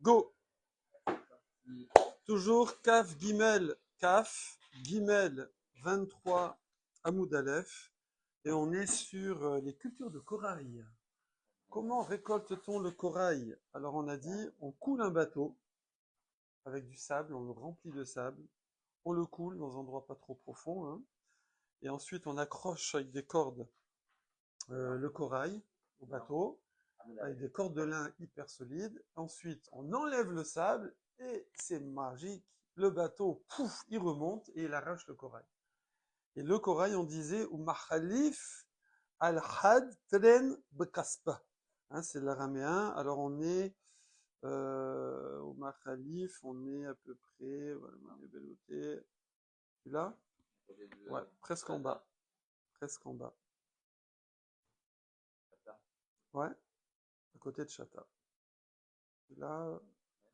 Go. Toujours Kaf Gimel, Kaf Gimel 23 Hamoud Aleph. Et on est sur les cultures de corail. Comment récolte-t-on le corail? Alors on a dit, on coule un bateau avec du sable, on le remplit de sable, on le coule dans un endroit pas trop profond, hein, et ensuite on accroche avec des cordes le corail au bateau, avec des cordes de lin hyper solides. Ensuite on enlève le sable et c'est magique, le bateau, pouf, il remonte et il arrache le corail. Et le corail, on disait, ou mahalif al-had tren bekaspa. Hein, c'est l'araméen. Alors on est au mahalif, on est à peu près, voilà, tu l'as? Ouais, presque en bas. Presque en bas. Ouais, à côté de Chata. Là,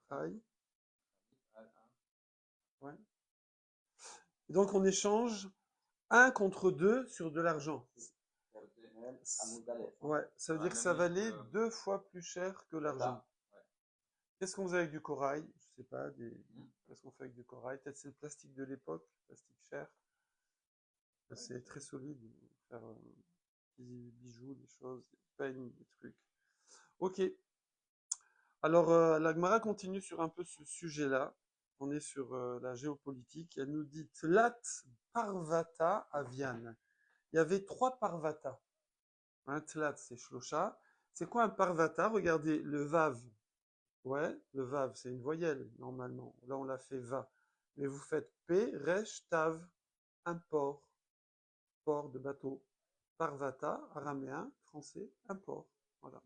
Rai. Ouais. Et donc on échange 1 contre 2 sur de l'argent. Ouais, ça veut dire que ça valait 2 fois plus cher que l'argent. Qu'est-ce qu'on faisait avec du corail? Je sais pas, qu'est-ce qu'on fait avec du corail? Peut-être c'est le plastique de l'époque, plastique cher. C'est très solide, faire des bijoux, des choses, des peignes, des trucs. Ok. Alors, la Gemara continue sur un peu ce sujet-là. On est sur la géopolitique. Elle nous dit Tlat Parvata Avian. Il y avait 3 Parvata. Un Tlat, c'est Shlosha. C'est quoi un Parvata? Regardez, le Vav. Ouais, le Vav, c'est une voyelle, normalement. Là, on l'a fait Va. Mais vous faites P, Resh, Tav, un port. Port de bateau. Parvata, araméen, français, un port. Voilà.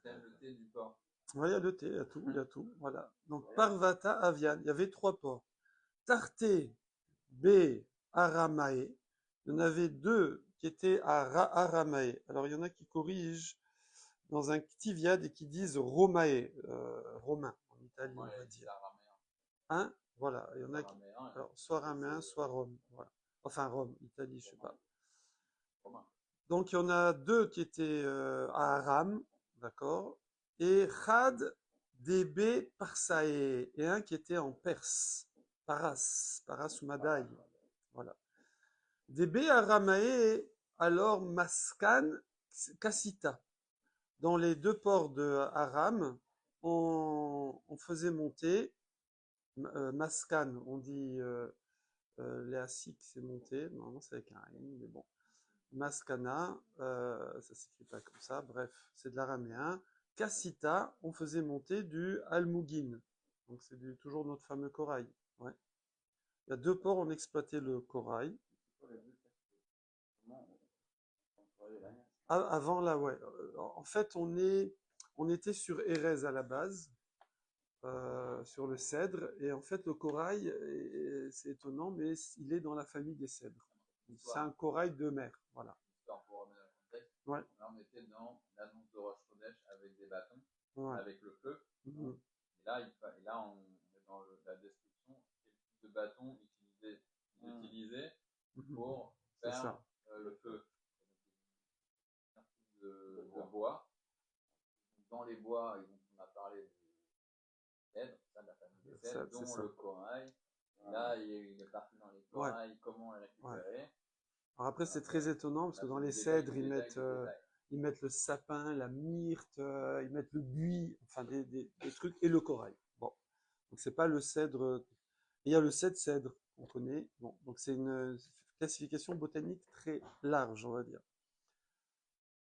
C'est le T du port. Oui, il y a le T, il y a tout, il y a tout. Voilà. Donc, Parvata, Avian. Il y avait 3 ports. Tarté, B, Aramae. Il y en avait 2 qui étaient à Aramae. Alors, il y en a qui corrigent dans un Ktiviad et qui disent Romae, romain, en Italie, on va dire. Hein? Voilà, il y en a qui. Alors, soit araméen, soit Rome. Voilà. Enfin, Rome, Italie, je sais pas. Donc, il y en a 2 qui étaient à Aram, d'accord? Et Chad, DB, Parsae. Et un qui était en Perse. Paras ou Madaï. Voilà. DB, Aramae, alors Maskan, Kassita. Dans les 2 ports de Aram, on faisait monter Maskan, on dit Léasik, c'est monté, normalement c'est avec un N, mais bon. Maskana, ça s'écrit pas comme ça, bref, c'est de l'araméen. Kassita, on faisait monter du Almugin, donc c'est toujours notre fameux corail. Ouais. Il y a 2 ports, on exploitait le corail. Avant là, ouais. En fait, on était sur Erez à la base, sur le cèdre, et en fait, le corail, c'est étonnant, mais il est dans la famille des cèdres. C'est un corail de mer, voilà. Pour remettre dans le contexte, ouais. Là, on était dans l'annonce de Rosh Chodesh avec des bâtons, ouais. avec le feu. Mmh. Et là, on est dans la description quel type de bâton utiliser pour faire le feu. De bois. Dans les bois, on a parlé de cèdre, ça de la famille des cèdres, dont le corail. Là, il est parti dans les corails, comment les récupérer. Ouais. Alors après, c'est très étonnant parce que dans les cèdres, ils mettent le sapin, la myrte, ils mettent le buis, enfin des trucs, et le corail. Bon, donc c'est pas le cèdre. Il y a le cèdre qu'on connaît. Bon, donc c'est une classification botanique très large, on va dire.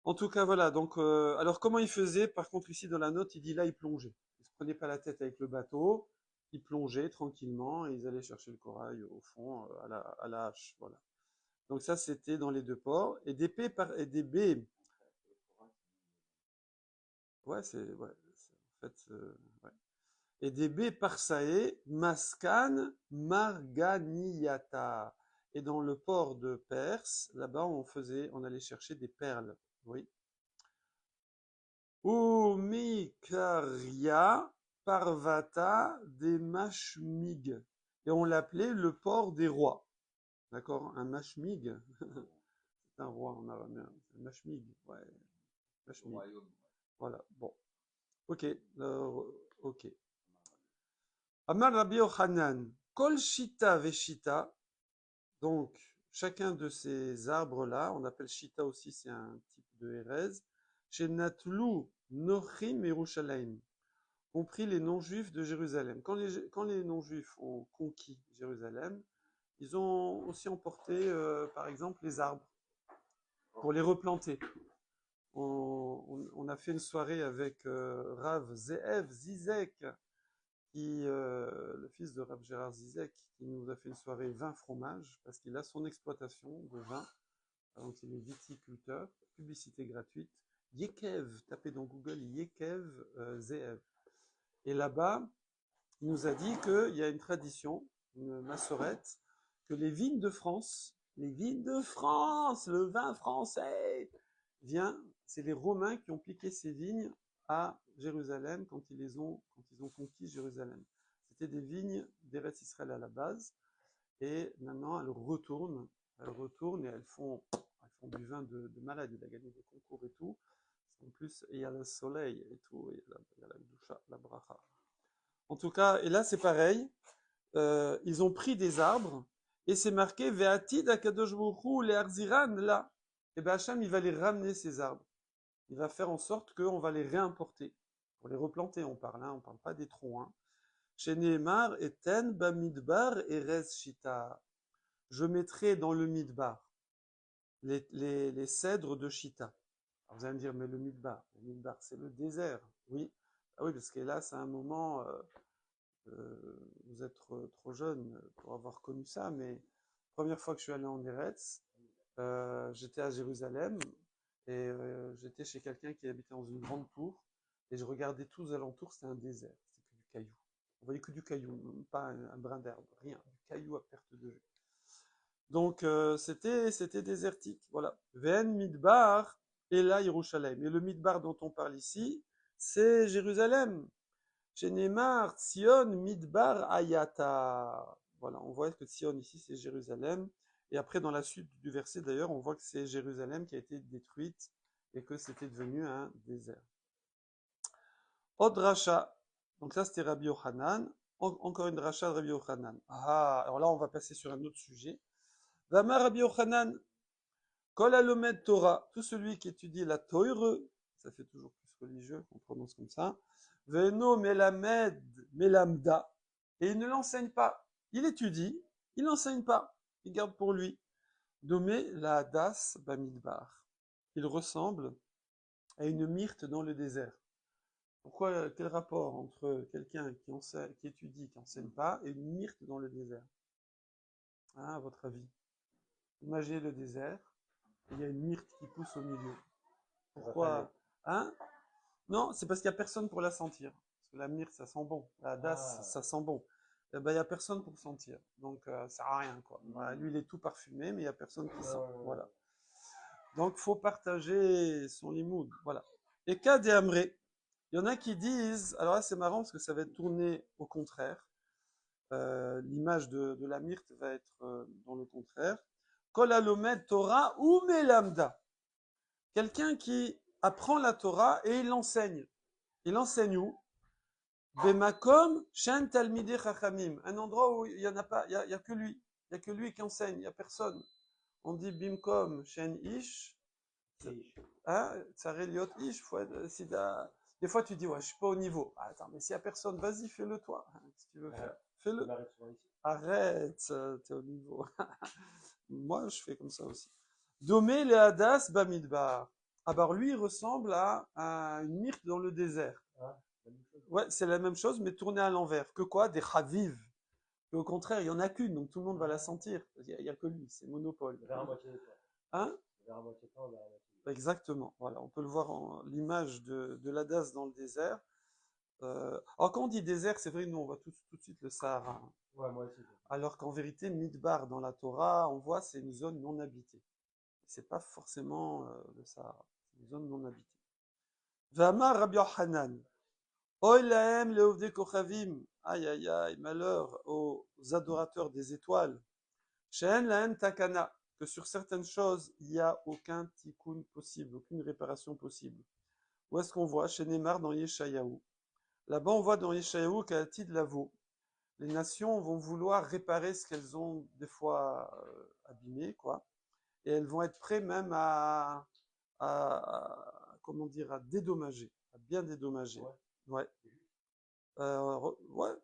En tout cas, voilà. Donc, alors comment il faisait? Par contre, ici dans la note, il dit là, il plongeait. Ils se prenaient pas la tête avec le bateau. Ils plongeaient tranquillement et ils allaient chercher le corail au fond à la hache. Voilà. Donc ça, c'était dans les 2 ports. Et des P et des B. Ouais, en fait, ouais. Et des B Parsae, Maskan, Marganiyata. Et dans le port de Perse, là-bas, on allait chercher des perles. Oui. Umikaria Parvata des Mashmig. Et on l'appelait le port des rois. D'accord? Un Mashmig. C'est un roi en araméen. Un Mashmig. Ouais. Mashmig. Voilà. Bon. Ok. Ok. Amar Rabbi Yochanan, Kol Shita Veshita, donc chacun de ces arbres-là, on appelle Shita aussi, c'est un type de Erez, chez Natlu Nochim Yerushalayim, compris les non-juifs de Jérusalem. Quand les non-juifs ont conquis Jérusalem, ils ont aussi emporté, par exemple, les arbres pour les replanter. On a fait une soirée avec Rav Zeev Zizek, le fils de Rav Gérard Zizek, qui nous a fait une soirée vin fromage, parce qu'il a son exploitation de vin, donc il est viticulteur, publicité gratuite, Yekev, tapez dans Google Yekev Zeev. Et là-bas, il nous a dit qu'il y a une tradition, une massorette, que les vignes de France, le vin français, c'est les Romains qui ont piqué ces vignes à Jérusalem quand ils ont conquis Jérusalem. C'était des vignes d'Eretz Israël à la base, et maintenant elles retournent et elles font du vin de malade. Il a gagné des concours et tout. En plus, il y a le soleil et tout, il y a la doucha, la bracha. En tout cas, et là c'est pareil, ils ont pris des arbres, et c'est marqué Ve'atid akadosh baruch hu le'arziran là. Et bien Hachem, il va les ramener ces arbres. Il va faire en sorte qu'on va les réimporter. Pour les replanter, on parle pas des troncs. Chez Nehemar, Eten bamidbar erez shita. Je mettrai dans le midbar les cèdres de Chita. Alors vous allez me dire, mais le midbar c'est le désert. Oui, ah oui, parce que là, c'est un moment, vous êtes trop jeune pour avoir connu ça, mais la première fois que je suis allé en Eretz, j'étais à Jérusalem, et j'étais chez quelqu'un qui habitait dans une grande tour, et je regardais tous aux alentours, c'était un désert, c'était que du caillou. On voyait que du caillou, même pas un brin d'herbe, rien, du caillou à perte de vue. Donc c'était désertique, voilà. Ven Midbar et là Yerushalayim. Et le Midbar dont on parle ici, c'est Jérusalem. Chez Neymar, Sion Midbar Ayata. Voilà, on voit que Sion ici c'est Jérusalem. Et après dans la suite du verset d'ailleurs, on voit que c'est Jérusalem qui a été détruite et que c'était devenu un désert. Od Racha. Donc ça c'était Rabbi Yochanan. Encore une Racha de Rabbi Yochanan. Ah, alors là on va passer sur un autre sujet. Vamar Rabbi Yochanan, Kol Alomed Torah, tout celui qui étudie la Torah, ça fait toujours plus religieux qu'on prononce comme ça, Veno Melamed Melamda, et il ne l'enseigne pas. Il étudie, il n'enseigne pas, il garde pour lui. Nommé la Hadas Bamidbar. Il ressemble à une myrte dans le désert. Pourquoi, quel rapport entre quelqu'un qui étudie, qui n'enseigne pas, et une myrte dans le désert? À votre avis? Imaginez le désert, et il y a une myrte qui pousse au milieu. Pourquoi? Hein? Non, c'est parce qu'il n'y a personne pour la sentir. Parce que la myrte, ça sent bon. La das, ça sent bon. Eh ben, il n'y a personne pour sentir. Donc, ça sert à rien, quoi. Voilà, lui, il est tout parfumé, mais il n'y a personne qui sent. Voilà. Donc, faut partager son limoud. Voilà. Et cas des Amré. Il y en a qui disent, alors là, c'est marrant parce que ça va être tourné au contraire. L'image de la myrte va être dans le contraire. Kol alomed Torah ou melamda. Quelqu'un qui apprend la Torah et il l'enseigne. Il enseigne où? Bemakom shen talmidei chachamim. Un endroit où il y en a pas, il y a que lui. Il y a que lui qui enseigne, il n'y a personne. On dit bimkom shen ish. Hein? Tsareliot ish. Des fois tu dis, ouais, je suis pas au niveau. Ah, attends, mais s'il n'y a personne, vas-y, fais-le toi. Qu'est-ce que tu veux faire? Fais-le. Arrête, t'es au niveau. Moi, je fais comme ça aussi. Domé le hadas bamidbar. Ah bah lui, il ressemble à une myrte dans le désert. Ouais, c'est la même chose, mais tournée à l'envers. Que quoi? Des chaviv. Et au contraire, il n'y en a qu'une, donc tout le monde va la sentir. Il n'y a que lui, c'est monopole. Hein? Exactement. Voilà, on peut le voir en l'image de l'hadas dans le désert. Alors quand on dit désert, c'est vrai, nous on voit tout de suite le Sahara. Ouais, moi aussi. Alors qu'en vérité, Midbar dans la Torah, on voit c'est une zone non habitée. C'est pas forcément le Sahara, c'est une zone non habitée. V'amar Rabbi Yochanan, oy lahem leovdei kochavim, aïe aïe aïe, malheur aux adorateurs des étoiles. She'en lahem takana, que sur certaines choses il n'y a aucun tikkun possible, aucune réparation possible. Où est-ce qu'on voit? Chez Neymar dans Yeshayahu. Là-bas, on voit dans Yeshayahu qu'Altid Lavo, les nations vont vouloir réparer ce qu'elles ont des fois abîmé, quoi. Et elles vont être prêtes même comment dire, à dédommager, à bien dédommager. Ouais. Ouais.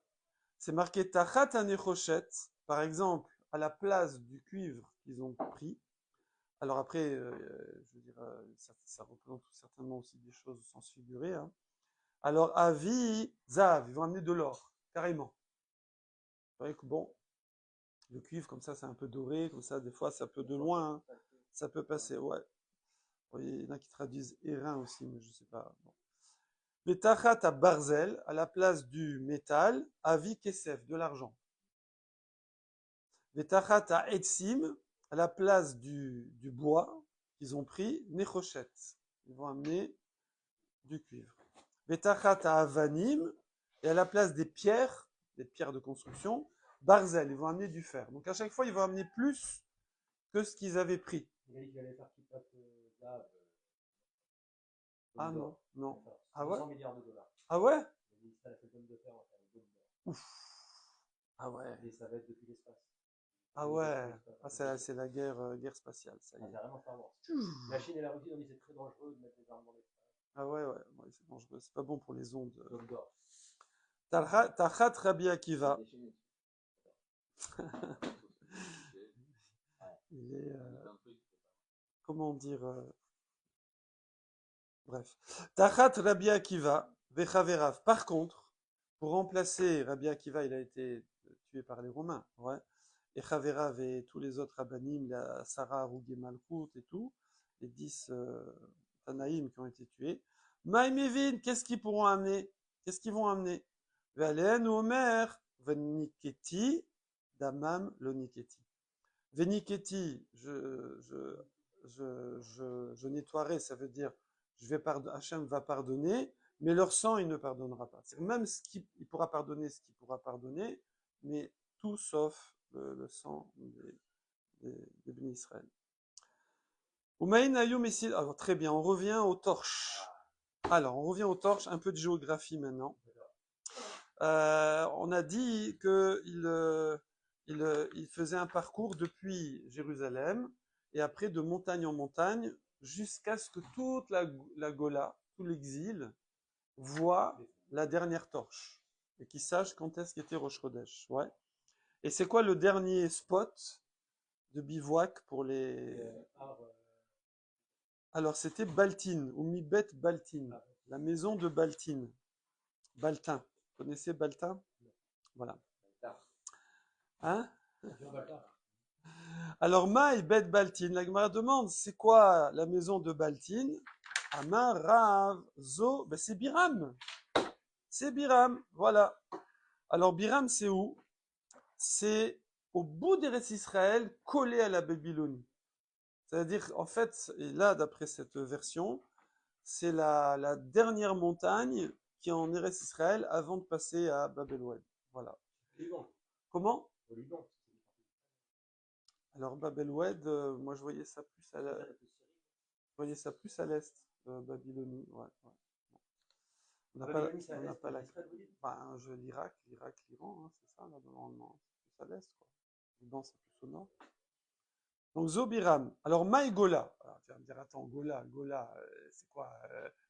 C'est marqué Tachat Anechoshet, par exemple, à la place du cuivre qu'ils ont pris. Alors après, je veux dire, ça représente certainement aussi des choses au sens figuré. Hein. Alors, Avi, Zav, ils vont amener de l'or, carrément. C'est vrai que bon, le cuivre, comme ça, c'est un peu doré, comme ça, des fois, ça peut de loin, hein, ça peut passer, ouais. Oui, il y en a qui traduisent airain aussi, mais je sais pas. Bon. Betachat à Barzel, à la place du métal, Avi Kesef, de l'argent. Betachat à Etsim, à la place du bois qu'ils ont pris, Nechochet. Ils vont amener du cuivre. Betachat à Avanim, et à la place des pierres de construction, Barzel, ils vont amener du fer. Donc à chaque fois, ils vont amener plus que ce qu'ils avaient pris. Ah non, non. Ah ouais? Ah ouais? Ouf. Ah ouais. Ah ouais. Ah, c'est la guerre spatiale, ça y est. La Chine et la Russie ont dit c'est très dangereux de mettre des armes dans l'espace. Ah ouais, c'est dangereux. C'est pas bon pour les ondes. Tachat Rabbi Akiva. Il est, comment dire, bref. Tachat Rabbi Akiva, Vechaverav. Par contre, pour remplacer Rabbi Akiva, il a été tué par les Romains, ouais. Et Chaverav et tous les autres Rabbanim, la Sarah, Rougé, Malchut et tout, les 10 Tanaïm qui ont été tués. Maïmevin, qu'est-ce qu'ils pourront amener? Qu'est-ce qu'ils vont amener? Valen Omer, Veniketi, Damam Loniketi. Veniketi, je nettoierai, ça veut dire, Hachem va pardonner, mais leur sang, il ne pardonnera pas. C'est même il pourra pardonner ce qu'il pourra pardonner, mais tout sauf le sang des bénis Israël. Alors, très bien, on revient aux torches. Alors, on revient aux torches, un peu de géographie maintenant. On a dit qu'il il faisait un parcours depuis Jérusalem et après de montagne en montagne jusqu'à ce que toute la Gola, tout l'exil, voit la dernière torche et qu'il sache quand est-ce qu'était Rosh Chodesh. Ouais. Et c'est quoi le dernier spot de bivouac pour les... Alors c'était Baltine, ou Mibet Baltine, la maison de Baltine. Baltin. Vous connaissez Baltin? Voilà. Hein? Alors, Maï Bet Baltine, la Gemara demande, c'est quoi la maison de Baltine? Amar Rav Zo, ben c'est Biram. C'est Biram, voilà. Alors, Biram, c'est où? C'est au bout d'Eretz Israël, collé à la Babylonie. C'est-à-dire, en fait, et là, d'après cette version, c'est la dernière montagne qui est en Eretz Israël avant de passer à Babel Oued. Voilà. Comment? Alors Babel Oued, moi je voyais ça plus à l'est, Babylonie. Ouais. On n'a pas la. L'Irak, l'Iran, hein, c'est ça là normalement, c'est plus à l'est quoi. Liban c'est plus au nord. Donc Zobiram. Alors Maï Gola. Alors, tu vas me dire attends Gola, c'est quoi?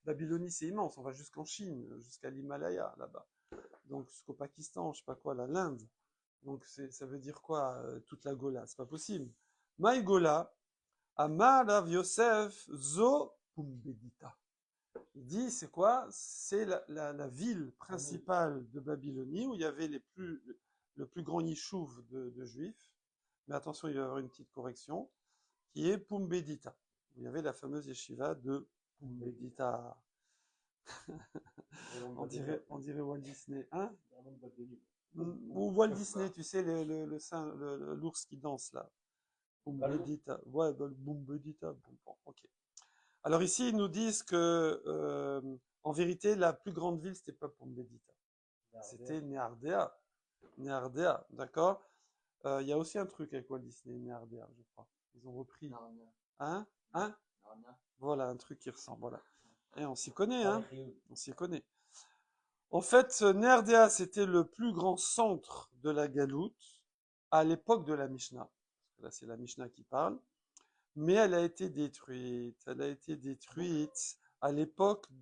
Babylonie c'est immense, on va jusqu'en Chine, jusqu'à l'Himalaya là-bas. Donc jusqu'au Pakistan, je sais pas quoi, l'Inde. Donc ça veut dire quoi toute la Gola? C'est pas possible. Maï Gola, Amar Rav Yosef Zo Pumbedita. Il dit c'est quoi? C'est la ville principale de Babylonie où il y avait le plus grand yishuv de juifs. Mais attention, il va y avoir une petite correction qui est Pumbedita. Il y avait la fameuse yeshiva de Pumbedita. on dirait Walt Disney, hein? Ou Walt Disney, tu sais, l'ours qui danse là. Bumbedita. Ouais, Bumbedita. Bon, ok. Alors ici, ils nous disent que, en vérité, la plus grande ville, c'était pas Bumbedita. C'était Néardéa. Néardéa, d'accord? Il y a aussi un truc avec Walt Disney, Néardéa, je crois. Ils ont repris. Hein? Voilà, un truc qui ressemble, voilà. Et on s'y connaît, hein? On s'y connaît. En fait, Nerdea, c'était le plus grand centre de la Galoute à l'époque de la Mishnah. Là, c'est la Mishnah qui parle. Mais elle a été détruite. Elle a été détruite à l'époque au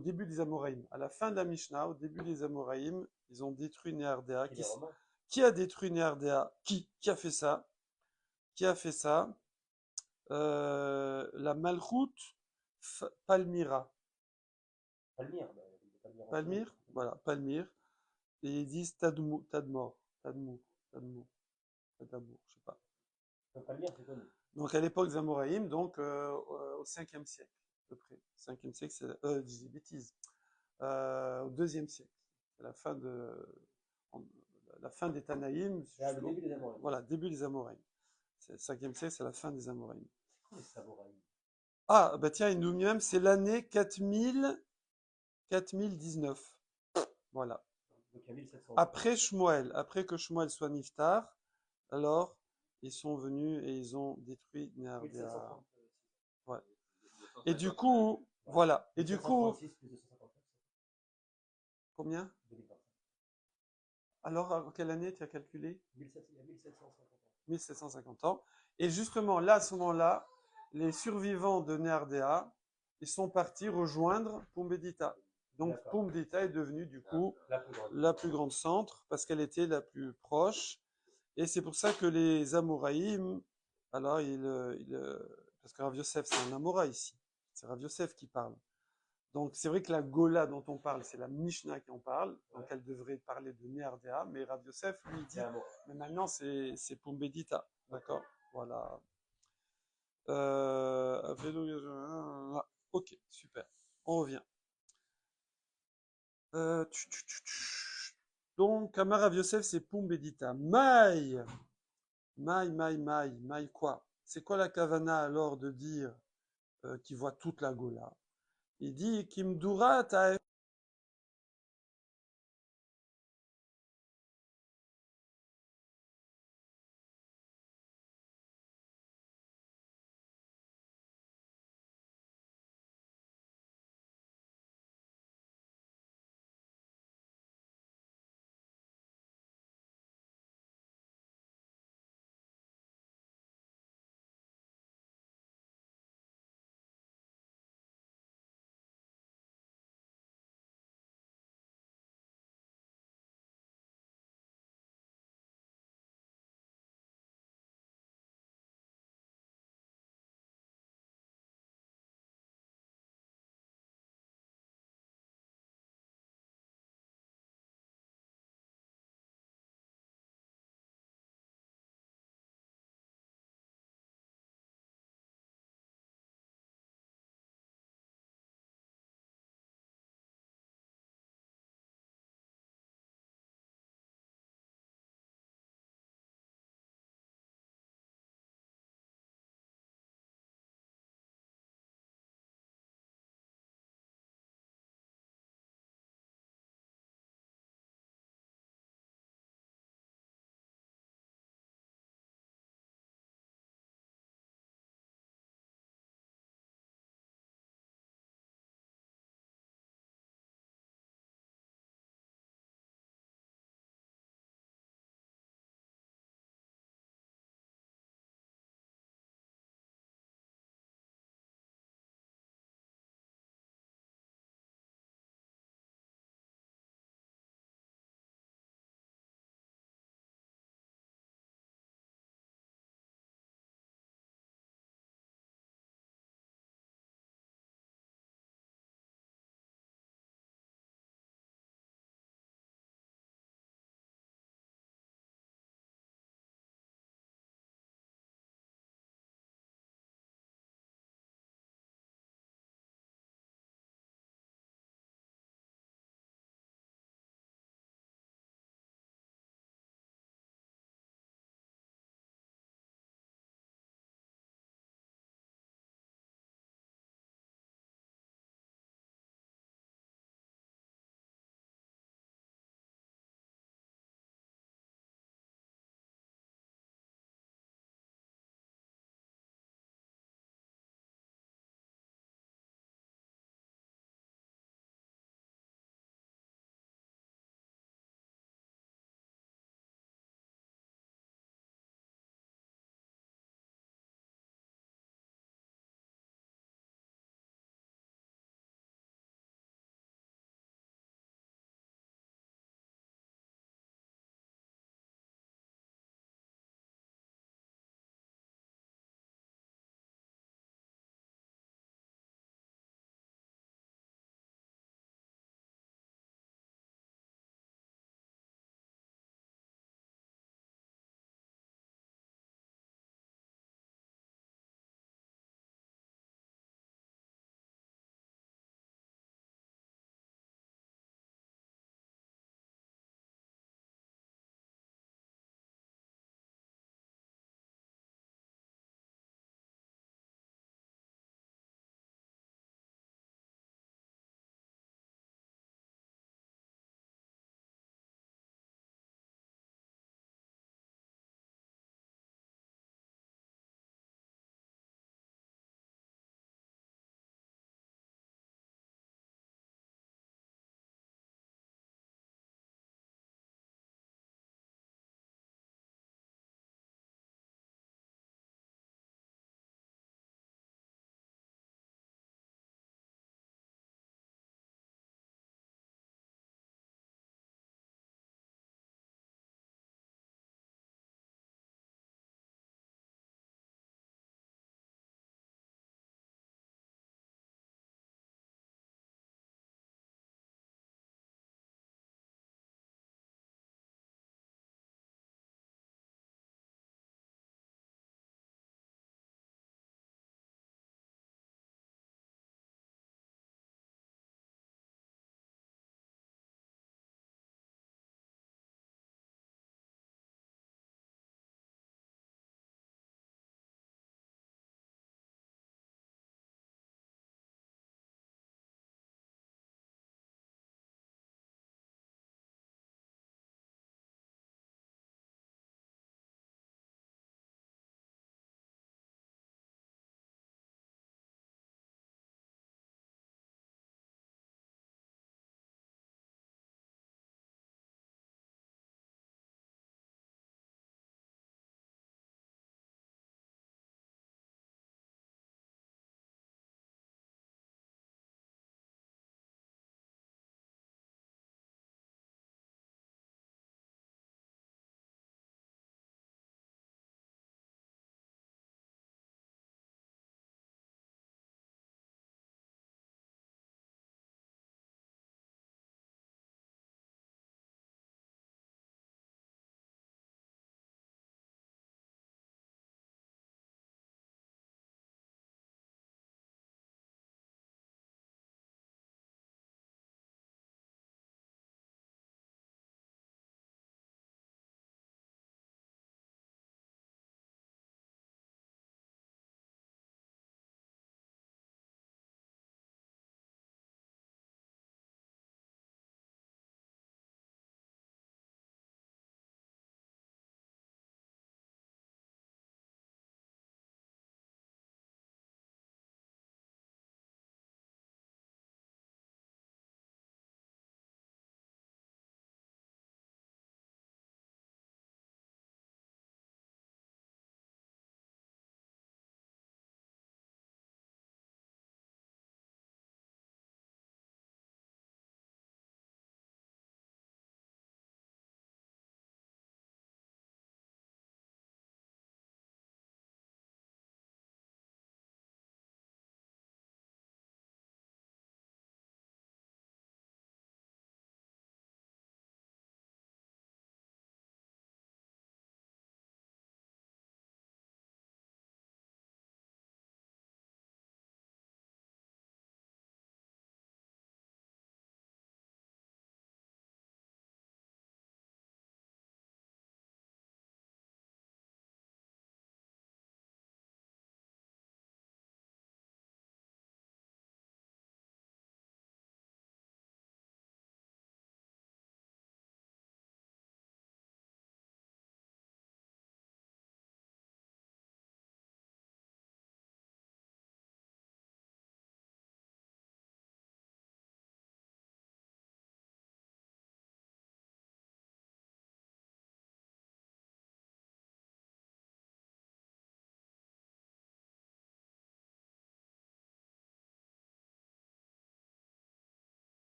début des Amoraïm. À la fin de la Mishnah, au début des Amoraïm, ils ont détruit Nerdea. Qui a détruit Nerdea? Qui a fait ça? Qui a fait ça? La Malchoute Palmyra. Palmyre, voilà, Palmyre. Et ils disent Tadmor, Tadmour, Tadmour, Tadamour, je sais pas. Donc à l'époque des Amoraïm, donc au 5e siècle, à peu près. 5e siècle, c'est, je dis des bêtises. Au 2e siècle. C'est la fin des Tanaïm. Le début des Amoraïm. Voilà, début des Amoraïm. C'est le 5e siècle, c'est la fin des Amoraïm. Les Amoraïm. Ah, bah tiens, il nous dit même, c'est l'année 4019. Voilà. Donc il y a 1700. Après que Shmuel soit Niftar, alors ils sont venus et ils ont détruit Nerdea. Ouais. Et du coup, voilà. Et du coup, combien? Alors, en quelle année tu as calculé? 1750 ans. Et justement, là, à ce moment-là, les survivants de Nerdea, ils sont partis rejoindre Pumbedita. Donc, Pumbedita est devenue, du coup, la plus grande centre, parce qu'elle était la plus proche. Et c'est pour ça que les Amoraïm, alors, parce que Rav Yosef, c'est un Amora ici. C'est Rav Yosef qui parle. Donc, c'est vrai que la Gola dont on parle, c'est la Mishnah qui en parle. Donc, elle devrait parler de Nerdea. Mais Rav Yosef, lui, dit, mais maintenant, c'est Pumbedita. D'accord? Voilà. Ok, super. On revient. Donc, Amar Rav Yosef, c'est Pumbedita. Maï quoi? C'est quoi la kavana alors de dire qu'il voit toute la Gola? Il dit Kimdura